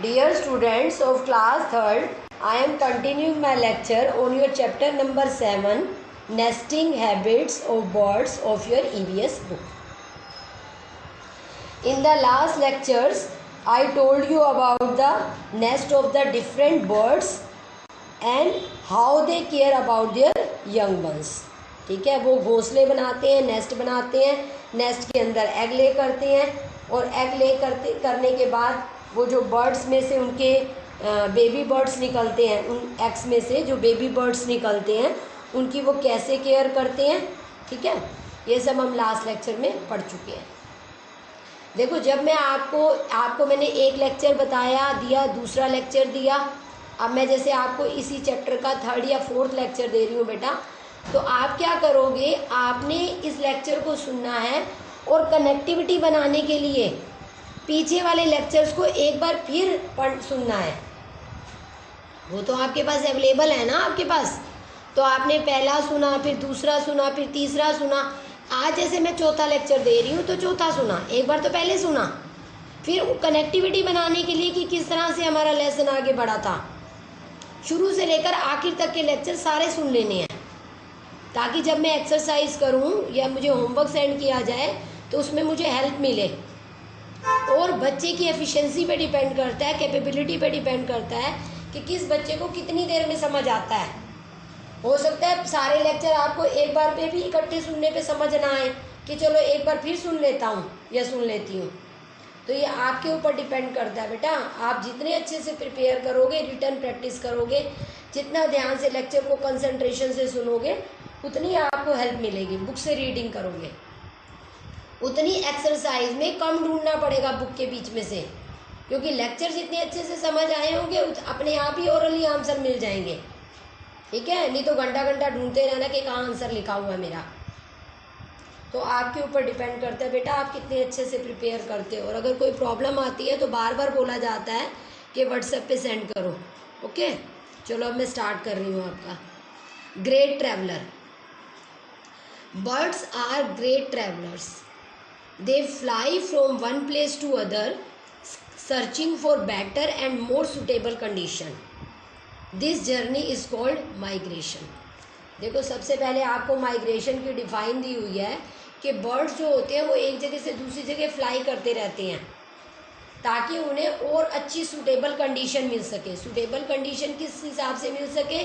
Dear students of class 3rd, I am continuing my lecture on your chapter number 7, Nesting Habits of Birds of your EVS book. In the last lectures, I told you about the nest of the different birds and how they care about their young ones. ठीक है, वो घोंसले बनाते हैं, nest बनाते हैं, nest के अंदर एग ले करते हैं और एग ले करने के बाद वो जो बर्ड्स में से उनके बेबी बर्ड्स निकलते हैं, उन एग्स में से जो बेबी बर्ड्स निकलते हैं उनकी वो कैसे केयर करते हैं. ठीक है, ये सब हम लास्ट लेक्चर में पढ़ चुके हैं. देखो, जब मैं आपको मैंने एक लेक्चर बताया दिया, दूसरा लेक्चर दिया. अब मैं जैसे आपको इसी चैप्टर का 3rd या 4th लेक्चर दे रही हूँ बेटा, तो आप क्या करोगे, आपने इस लेक्चर को सुनना है और कनेक्टिविटी बनाने के लिए पीछे वाले लेक्चर्स को एक बार फिर सुनना है. वो तो आपके पास अवेलेबल है ना आपके पास. तो आपने पहला सुना, फिर दूसरा सुना, फिर तीसरा सुना. आज जैसे मैं चौथा लेक्चर दे रही हूँ तो चौथा सुना, एक बार तो पहले सुना. फिर कनेक्टिविटी बनाने के लिए कि किस तरह से हमारा लेसन आगे बढ़ा था, शुरू से लेकर आखिर तक के लेक्चर सारे सुन लेने हैं, ताकि जब मैं एक्सरसाइज करूं या मुझे होमवर्क सेंड किया जाए तो उसमें मुझे हेल्प मिले. और बच्चे की एफिशिएंसी पे डिपेंड करता है, कैपेबिलिटी पे डिपेंड करता है कि किस बच्चे को कितनी देर में समझ आता है. हो सकता है सारे लेक्चर आपको एक बार पे भी इकट्ठे सुनने पे समझ ना आए, कि चलो एक बार फिर सुन लेता हूँ या सुन लेती हूँ. तो ये आपके ऊपर डिपेंड करता है बेटा. आप जितने अच्छे से प्रिपेयर करोगे, रिटर्न प्रैक्टिस करोगे, जितना ध्यान से लेक्चर को कंसंट्रेशन से सुनोगे, उतनी आपको हेल्प मिलेगी. बुक से रीडिंग करोगे उतनी एक्सरसाइज में कम ढूंढना पड़ेगा बुक के बीच में से, क्योंकि लेक्चर जितने अच्छे से समझ आए होंगे अपने आप ही ओरली आंसर मिल जाएंगे. ठीक है, नहीं तो घंटा घंटा ढूंढते रहना कि कहाँ आंसर लिखा हुआ है मेरा. तो आपके ऊपर डिपेंड करता है बेटा आप कितने अच्छे से प्रिपेयर करते हो. और अगर कोई प्रॉब्लम आती है तो बार बार बोला जाता है कि व्हाट्सएप पे सेंड करो. ओके, चलो अब मैं स्टार्ट कर रही हूँ आपका. Great traveller. Birds are great travellers. They fly from one place to other, searching for better and more suitable condition. This journey is called migration. देखो, सबसे पहले आपको माइग्रेशन की डिफाइन दी हुई है कि बर्ड्स जो होते हैं वो एक जगह से दूसरी जगह फ्लाई करते रहते हैं ताकि उन्हें और अच्छी सूटेबल कंडीशन मिल सके. सूटेबल कंडीशन किस हिसाब से मिल सके,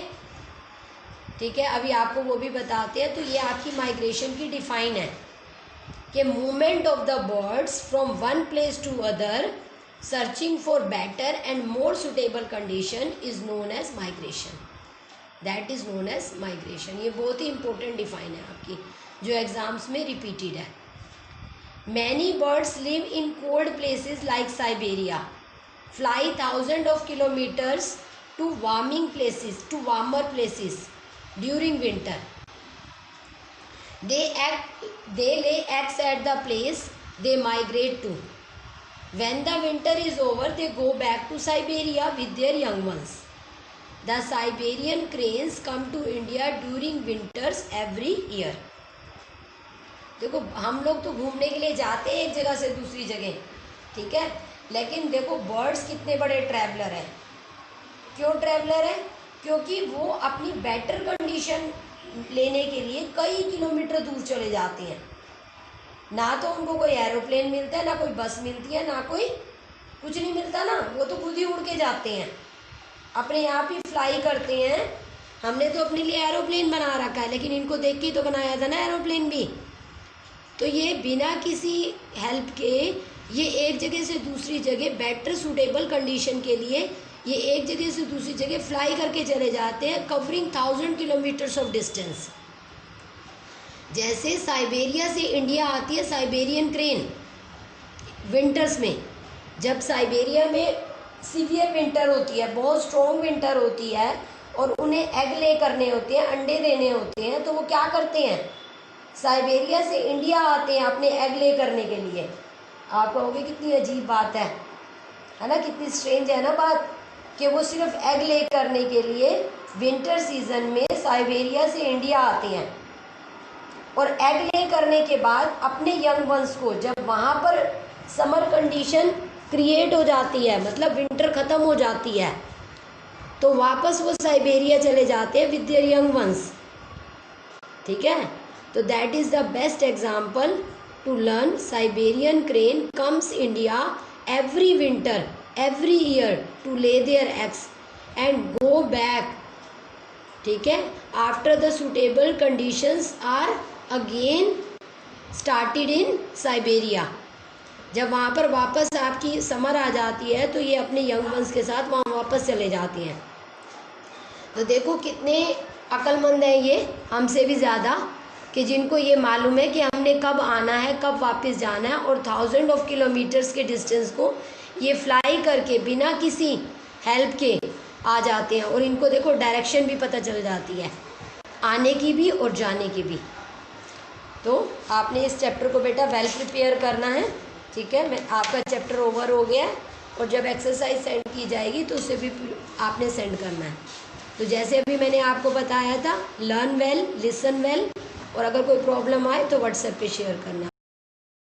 ठीक है, अभी आपको वो भी बताते हैं. तो ये आपकी माइग्रेशन की डिफाइन है कि movement of the birds from one place to other searching for better and more suitable condition is known as migration. That is known as migration. ये बहुत ही इंपॉर्टेंट डिफाइन है आपकी, जो एग्जाम्स में रिपीटेड है. Many birds live in cold places like Siberia, fly 1000 of kilometers to warmer places during winter. They lay eggs at the place they migrate to. When the winter is over, they go back to Siberia with their young ones. The Siberian cranes come to India during winters every year. देखो, हम लोग तो घूमने के लिए जाते हैं एक जगह से दूसरी जगह, ठीक है, लेकिन देखो बर्ड्स कितने बड़े ट्रैवलर हैं. क्यों ट्रैवलर हैं? क्योंकि वो अपनी बेटर कंडीशन लेने के लिए कई किलोमीटर दूर चले जाते हैं. ना तो उनको कोई एरोप्लेन मिलता है, ना कोई बस मिलती है, ना कोई कुछ नहीं मिलता ना. वो तो खुद ही उड़ के जाते हैं, अपने आप ही फ्लाई करते हैं. हमने तो अपने लिए एरोप्लेन बना रखा है, लेकिन इनको देख के तो बनाया था ना एरोप्लेन भी. तो ये बिना किसी हेल्प के ये एक जगह से दूसरी जगह बेटर सूटेबल कंडीशन के लिए ये एक जगह से दूसरी जगह फ्लाई करके चले जाते हैं, कवरिंग 1000 किलोमीटर्स ऑफ डिस्टेंस. जैसे साइबेरिया से इंडिया आती है साइबेरियन क्रेन विंटर्स में. जब साइबेरिया में सीवियर विंटर होती है, बहुत स्ट्रॉन्ग विंटर होती है और उन्हें एग ले करने होते हैं, अंडे देने होते हैं, तो वो क्या करते हैं, साइबेरिया से इंडिया आते हैं अपने एग ले करने के लिए. आप कहोगे कितनी अजीब बात है ना, कितनी स्ट्रेंज है ना बात, कि वो सिर्फ एग ले करने के लिए विंटर सीजन में साइबेरिया से इंडिया आते हैं और एग ले करने के बाद अपने यंग वंस को जब वहाँ पर समर कंडीशन क्रिएट हो जाती है, मतलब विंटर ख़त्म हो जाती है, तो वापस वो साइबेरिया चले जाते हैं विद देयर यंग वंस। ठीक है, तो that is the best example to learn. Siberian crane comes India every winter every year to lay their eggs and go back. ठीक है, after the suitable conditions are again started in Siberia. जब वहाँ पर वापस आपकी summer आ जाती है तो ये अपने यंग वंस के साथ वहाँ वापस चले जाती हैं। तो देखो कितने अक्लमंद हैं ये हमसे भी ज़्यादा, कि जिनको ये मालूम है कि हमने कब आना है कब वापस जाना है, और 1000 ऑफ किलोमीटर्स के डिस्टेंस को ये फ्लाई करके बिना किसी हेल्प के आ जाते हैं। और इनको देखो डायरेक्शन भी पता चल जाती है, आने की भी और जाने की भी। तो आपने इस चैप्टर को बेटा वेल प्रिपेयर करना है। ठीक है, मैं आपका चैप्टर ओवर हो गया है, और जब एक्सरसाइज सेंड की जाएगी तो उसे भी आपने सेंड करना है। तो जैसे अभी मैंने आपको बताया था, लर्न वेल, लिसन वेल, और अगर कोई प्रॉब्लम आए तो व्हाट्सएप पे शेयर करना।